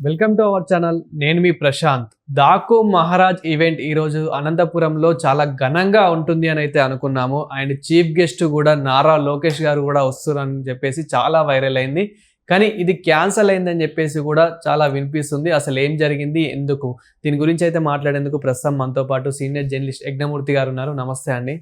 Welcome to our channel. నేను మీ Prashanth. Daaku Maharaj event ఈరోజు అనంతపురంలో చాలా ఘనంగా ఉంటుంది అని అయితే అనుకున్నాము. అండ్ చీఫ్ గెస్ట్ కూడా నారా లోకేష్ గారు కూడా వస్తున్నారని చెప్పేసి చాలా వైరల్ అయింది. కానీ ఇది క్యాన్సల్ అయిందని చెప్పేసి కూడా చాలా వినిపిస్తుంది. అసలు ఏం జరిగింది, ఎందుకు, దీని గురించి అయితే మాట్లాడేందుకు ప్రస్తుతం మనతో పాటు సీనియర్ జర్నలిస్ట్ యజ్ఞమూర్తి గారు ఉన్నారు. నమస్తే అండి.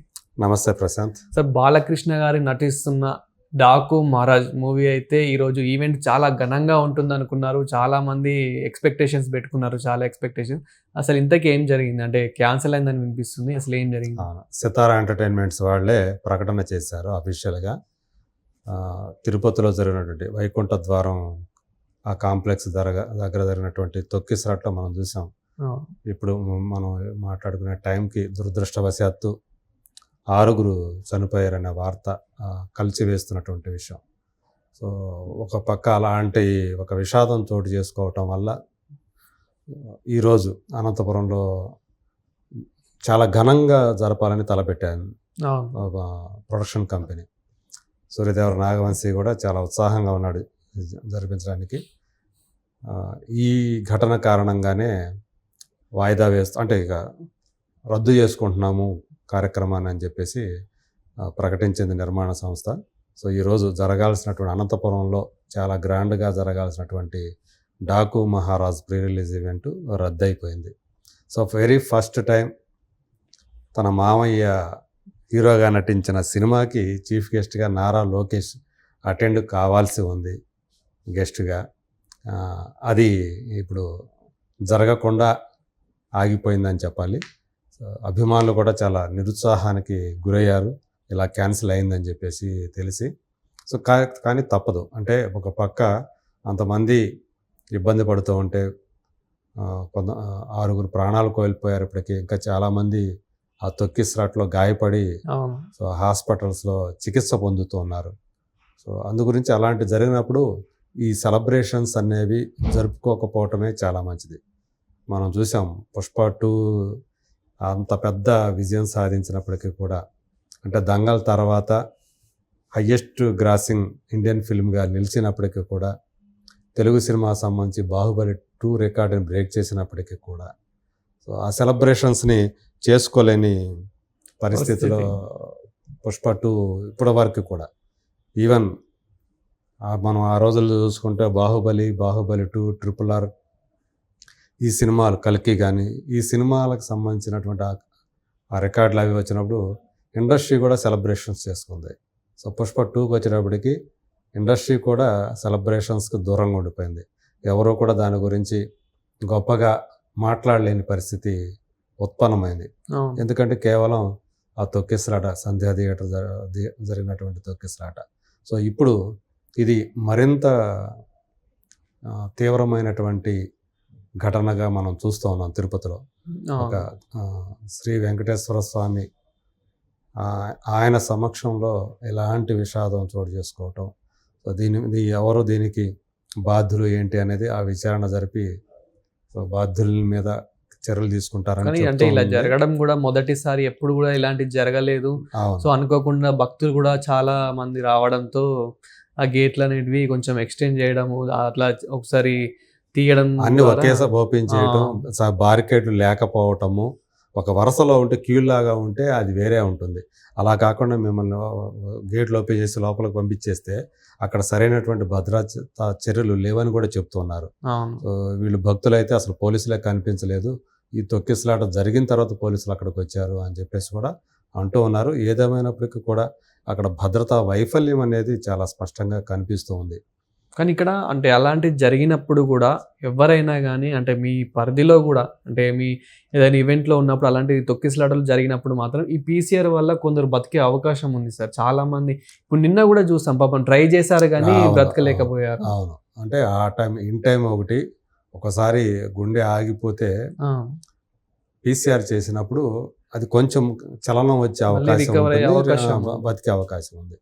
నమస్తే ప్రశాంత్. సార్, బాలకృష్ణ గారు నటిస్తున్న డాకు మహారాజ్ మూవీ అయితే ఈరోజు ఈవెంట్ చాలా ఘనంగా ఉంటుంది అనుకున్నారు. చాలా మంది ఎక్స్పెక్టేషన్స్ పెట్టుకున్నారు, చాలా ఎక్స్పెక్టేషన్స్. అసలు ఇంతకీ ఏం జరిగింది, అంటే క్యాన్సిల్ అయిందని వినిపిస్తుంది. అసలు ఏం జరిగింది? సితారా ఎంటర్టైన్మెంట్స్ వాళ్ళే ప్రకటన చేశారు అఫీషియల్గా. తిరుపతిలో జరిగినటువంటి వైకుంఠ ద్వారం ఆ కాంప్లెక్స్ దగ్గర జరిగినటువంటి తొక్కిసలాట్లో మనం చూసాం. ఇప్పుడు మనం మాట్లాడుకునే టైంకి దురదృష్టవశాత్తు 6 చనిపోయారనే వార్త కలిచివేస్తున్నటువంటి విషయం. సో ఒక పక్క అలాంటి ఒక విషాదం చోటు చేసుకోవటం వల్ల ఈరోజు అనంతపురంలో చాలా ఘనంగా జరపాలని తలపెట్టాను ప్రొడక్షన్ కంపెనీ. సూర్యదేవర నాగవంశీ కూడా చాలా ఉత్సాహంగా ఉన్నాడు జరిపించడానికి. ఈ ఘటన కారణంగానే వాయిదా అంటే ఇక రద్దు చేసుకుంటున్నాము కార్యక్రమాన్ని అని చెప్పేసి ప్రకటించింది నిర్మాణ సంస్థ. సో ఈరోజు జరగాల్సినటువంటి అనంతపురంలో చాలా గ్రాండ్గా జరగాల్సినటువంటి Daaku Maharaaj pre release event రద్దయిపోయింది. సో వెరీ ఫస్ట్ టైం తన మామయ్య హీరోగా నటించిన సినిమాకి చీఫ్ గెస్ట్గా నారా లోకేష్ అటెండ్ కావాల్సి ఉంది గెస్ట్గా. అది ఇప్పుడు జరగకుండా ఆగిపోయిందని చెప్పాలి. అభిమానులు కూడా చాలా నిరుత్సాహానికి గురయ్యారు ఇలా క్యాన్సిల్ అయిందని చెప్పేసి తెలిసి. సో కానీ తప్పదు. అంటే ఒక పక్క అంతమంది ఇబ్బంది పడుతూ ఉంటే 6 ప్రాణాలు కోల్పోయారు. ఇప్పటికీ ఇంకా చాలామంది ఆ తొక్కిసలాట్లో గాయపడి సో హాస్పిటల్స్లో చికిత్స పొందుతూ ఉన్నారు. సో అందు గురించి అలాంటి జరిగినప్పుడు ఈ సెలబ్రేషన్స్ అనేవి జరుపుకోకపోవటమే చాలా మంచిది. మనం చూసాం పుష్ప 2 అంత పెద్ద విజయం సాధించినప్పటికీ కూడా, అంటే దంగల్ తర్వాత హయ్యెస్ట్ గ్రాసింగ్ ఇండియన్ ఫిల్మ్గా నిలిచినప్పటికీ కూడా, తెలుగు సినిమా సంబంధించి బాహుబలి 2 రికార్డుని బ్రేక్ చేసినప్పటికీ కూడా సో ఆ సెలబ్రేషన్స్ని చేసుకోలేని పరిస్థితిలో పుష్ప 2 ఇప్పటి వరకు కూడా. ఈవెన్ మనం ఆ రోజుల్లో చూసుకుంటే బాహుబలి 2, RRR ఈ సినిమాలు, కల్కి కానీ ఈ సినిమాలకు సంబంధించినటువంటి ఆ రికార్డులు అవి వచ్చినప్పుడు ఇండస్ట్రీ కూడా సెలబ్రేషన్స్ చేసుకుంది. సో పుష్ప 2కి వచ్చేటప్పటికి ఇండస్ట్రీ కూడా సెలబ్రేషన్స్కి దూరంగా ఉండిపోయింది. ఎవరో కూడా దాని గురించి గొప్పగా మాట్లాడలేని పరిస్థితి ఉత్పన్నమైంది. ఎందుకంటే కేవలం ఆ తొక్కిసలాట, సంధ్యా థియేటర్ జరిగినటువంటి తొక్కిసలాట. సో ఇప్పుడు ఇది మరింత తీవ్రమైనటువంటి ఘటనగా మనం చూస్తూ ఉన్నాం. తిరుపతిలో ఒక శ్రీ వెంకటేశ్వర స్వామి ఆయన సమక్షంలో ఎలాంటి విషాదం చోటు చేసుకోవటం. సో ఎవరు దీనికి బాధ్యులు ఏంటి అనేది ఆ విచారణ జరిపి సో బాధ్యుల మీద చర్యలు తీసుకుంటారని. అంటే ఇలా జరగడం కూడా మొదటిసారి, ఎప్పుడు కూడా ఇలాంటివి జరగలేదు. సో అనుకోకుండా భక్తులు కూడా చాలా మంది రావడంతో ఆ గేట్లు అనేటివి కొంచెం ఎక్స్టెండ్ చేయడము, అట్లా ఒకసారి తీయడం, అన్ని ఒకేసారి ఓపెన్ చేయడం, బారికేడ్లు లేకపోవటము, ఒక వరుసలో ఉంటే క్యూ లాగా ఉంటే అది వేరే ఉంటుంది. అలా కాకుండా మిమ్మల్ని గేట్లు ఓపెన్ చేసి లోపలికి పంపించేస్తే అక్కడ సరైనటువంటి భద్రతా చర్యలు లేవని కూడా చెప్తున్నారు. వీళ్ళు భక్తులైతే అసలు పోలీసులే కనిపించలేదు, ఈ తొక్కిసలాట జరిగిన తర్వాత పోలీసులు అక్కడికి వచ్చారు అని చెప్పేసి కూడా అంటూ ఉన్నారు. ఏదేమైనప్పటికీ కూడా అక్కడ భద్రతా వైఫల్యం అనేది చాలా స్పష్టంగా కనిపిస్తూ ఉంది. కానీ ఇక్కడ అంటే అలాంటివి జరిగినప్పుడు కూడా ఎవరైనా కానీ, అంటే మీ పరిధిలో కూడా, అంటే మీ ఏదైనా ఈవెంట్లో ఉన్నప్పుడు అలాంటి తొక్కిసలాటలు జరిగినప్పుడు మాత్రం ఈ పీసీఆర్ వల్ల కొందరు బతికే అవకాశం ఉంది సార్. చాలామంది ఇప్పుడు నిన్న కూడా చూసాం, పాపం ట్రై చేశారు కానీ బ్రతకలేకపోయారు. అవును, అంటే ఆ టైం ఇన్ టైం ఒకసారి గుండె ఆగిపోతే పీసీఆర్ చేసినప్పుడు అది కొంచెం చలనం వచ్చే అవకాశం, బతికే అవకాశం ఉంది.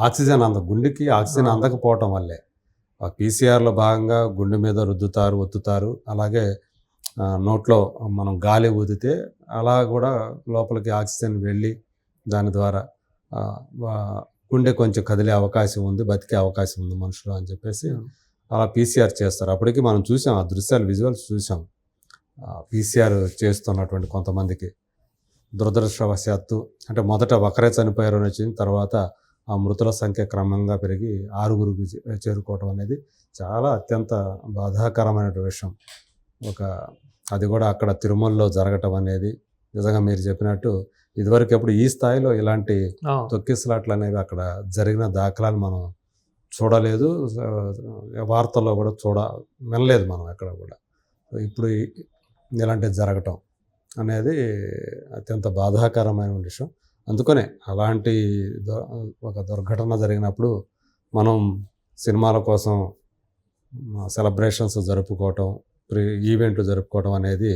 ఆక్సిజన్ గుండెకి ఆక్సిజన్ అందకపోవటం వల్లే పీసీఆర్లో భాగంగా గుండె మీద రుద్దుతారు, ఒత్తుతారు. అలాగే నోట్లో మనం గాలి ఊదితే అలా కూడా లోపలికి ఆక్సిజన్ వెళ్ళి దాని ద్వారా గుండె కొంచెం కదిలే అవకాశం ఉంది, బతికే అవకాశం ఉంది మనుషులు అని చెప్పేసి అలా పీసీఆర్ చేస్తారు. అప్పటికి మనం చూసాం, ఆ దృశ్యాలు విజువల్స్ చూసాం. పీసీఆర్ చేస్తున్నటువంటి కొంతమందికి దురదృష్టవశాత్తు అంటే మొదట ఒకరే చనిపోయారు అని వచ్చింది, తర్వాత ఆ మృతుల సంఖ్య క్రమంగా పెరిగి 6గురికి చేరుకోవటం అనేది చాలా అత్యంత బాధాకరమైన విషయం. అది కూడా అక్కడ తిరుమలలో జరగటం అనేది నిజంగా మీరు చెప్పినట్టు ఇదివరకు ఎప్పుడు ఈ స్థాయిలో ఇలాంటి తొక్కిసలాట్లు అనేవి అక్కడ జరిగిన దాఖలాలు మనం చూడలేదు, వార్తల్లో కూడా వినలేదు మనం ఎక్కడ కూడా. ఇప్పుడు ఇలాంటివి జరగటం అనేది అత్యంత బాధాకరమైన విషయం. అందుకనే అలాంటి ఒక దుర్ఘటన జరిగినప్పుడు మనం సినిమాల కోసం సెలబ్రేషన్స్ జరుపుకోవటం, ఈవెంట్లు జరుపుకోవటం అనేది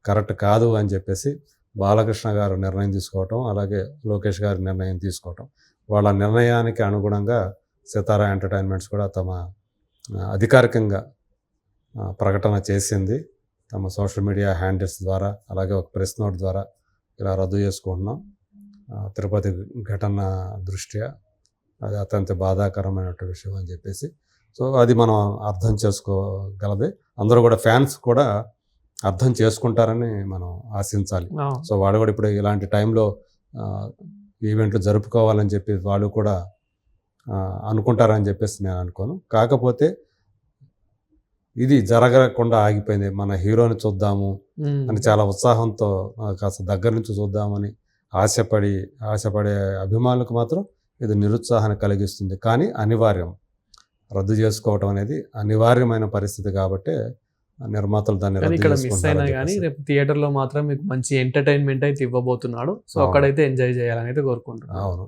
కరెక్ట్ కాదు అని చెప్పేసి బాలకృష్ణ గారు నిర్ణయం తీసుకోవటం, అలాగే లోకేష్ గారు నిర్ణయం తీసుకోవటం. వాళ్ళ నిర్ణయానికి అనుగుణంగా సితారా ఎంటర్టైన్మెంట్స్ కూడా తమ అధికారికంగా ప్రకటన చేసింది. తమ సోషల్ మీడియా హ్యాండిల్స్ ద్వారా, అలాగే ఒక ప్రెస్ నోట్ ద్వారా ఇలా రద్దు చేసుకుంటున్నాం. తిరుపతి ఘటన దృష్ట్యా అది అత్యంత బాధాకరమైన విషయం అని చెప్పేసి. సో అది మనం అర్థం చేసుకోగలదే, అందరూ కూడా ఫ్యాన్స్ కూడా అర్థం చేసుకుంటారని మనం ఆశించాలి. సో వాళ్ళు కూడా ఇప్పుడు ఇలాంటి టైంలో ఈవెంట్లు జరుపుకోవాలని చెప్పి వాళ్ళు కూడా అనుకుంటారని చెప్పేసి నేను అనుకోను. కాకపోతే ఇది జరగకుండా ఆగిపోయింది. మన హీరోని చూద్దాము అని చాలా ఉత్సాహంతో కాస్త దగ్గర నుంచి చూద్దామని ఆశపడే అభిమానులకు మాత్రం ఇది నిరుత్సాహాన్ని కలిగిస్తుంది. కానీ అనివార్యం, రద్దు చేసుకోవటం అనేది అనివార్యమైన పరిస్థితి కాబట్టి నిర్మాతలు దాన్ని ఇక్కడ మిస్ అయినా కానీ రేపు థియేటర్లో మాత్రం మీకు మంచి ఎంటర్టైన్మెంట్ అయితే ఇవ్వబోతున్నాడు. సో అక్కడైతే ఎంజాయ్ చేయాలని అయితే కోరుకుంటున్నాను. అవును.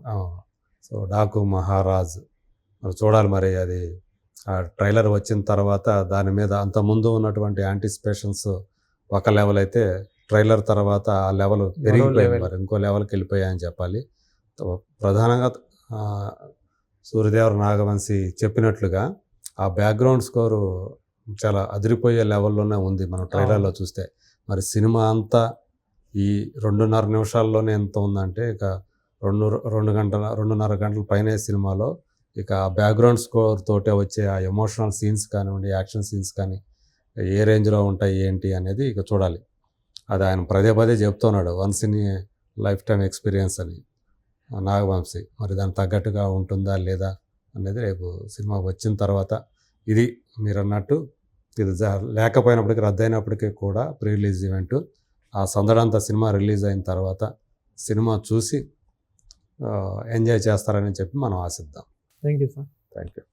సో డాకు మహారాజ్ మరి చూడాలి. మరి అది ఆ ట్రైలర్ వచ్చిన తర్వాత దాని మీద అంతకుముందు ఉన్నటువంటి యాంటిసిపేషన్స్ ఒక లెవెల్ అయితే, ట్రైలర్ తర్వాత ఆ లెవెల్ పెరిగిపోయింది, మరి ఇంకో లెవెల్కి వెళ్ళిపోయాయని చెప్పాలి. ప్రధానంగా సూర్యదేవర నాగవంశి చెప్పినట్లుగా ఆ బ్యాక్గ్రౌండ్ స్కోరు చాలా అదిరిపోయే లెవెల్లోనే ఉంది మనం ట్రైలర్లో చూస్తే. మరి సినిమా అంతా ఈ 2.5 నిమిషాల్లోనే ఎంత ఉందంటే, ఇక 2.5 గంటల పైనే సినిమాలో ఇక ఆ బ్యాక్గ్రౌండ్ స్కోర్ తోటే వచ్చే ఆ ఎమోషనల్ సీన్స్ కానివ్వండి, యాక్షన్ సీన్స్ కానీ ఏ రేంజ్లో ఉంటాయి ఏంటి అనేది ఇక చూడాలి. అది ఆయన పదే చెప్తున్నాడు, once in a life time experience అని నాగవంశీ. మరి దానికి తగ్గట్టుగా ఉంటుందా లేదా అనేది రేపు సినిమా వచ్చిన తర్వాత, ఇది మీరు అన్నట్టు ఇది లేకపోయినప్పటికీ, రద్దయినప్పటికీ కూడా ప్రీ రిలీజ్ ఈవెంట్ ఆ సందడంతా సినిమా రిలీజ్ అయిన తర్వాత సినిమా చూసి ఎంజాయ్ చేస్తారని చెప్పి మనం ఆశిద్దాం. Thank you sir. Thank you.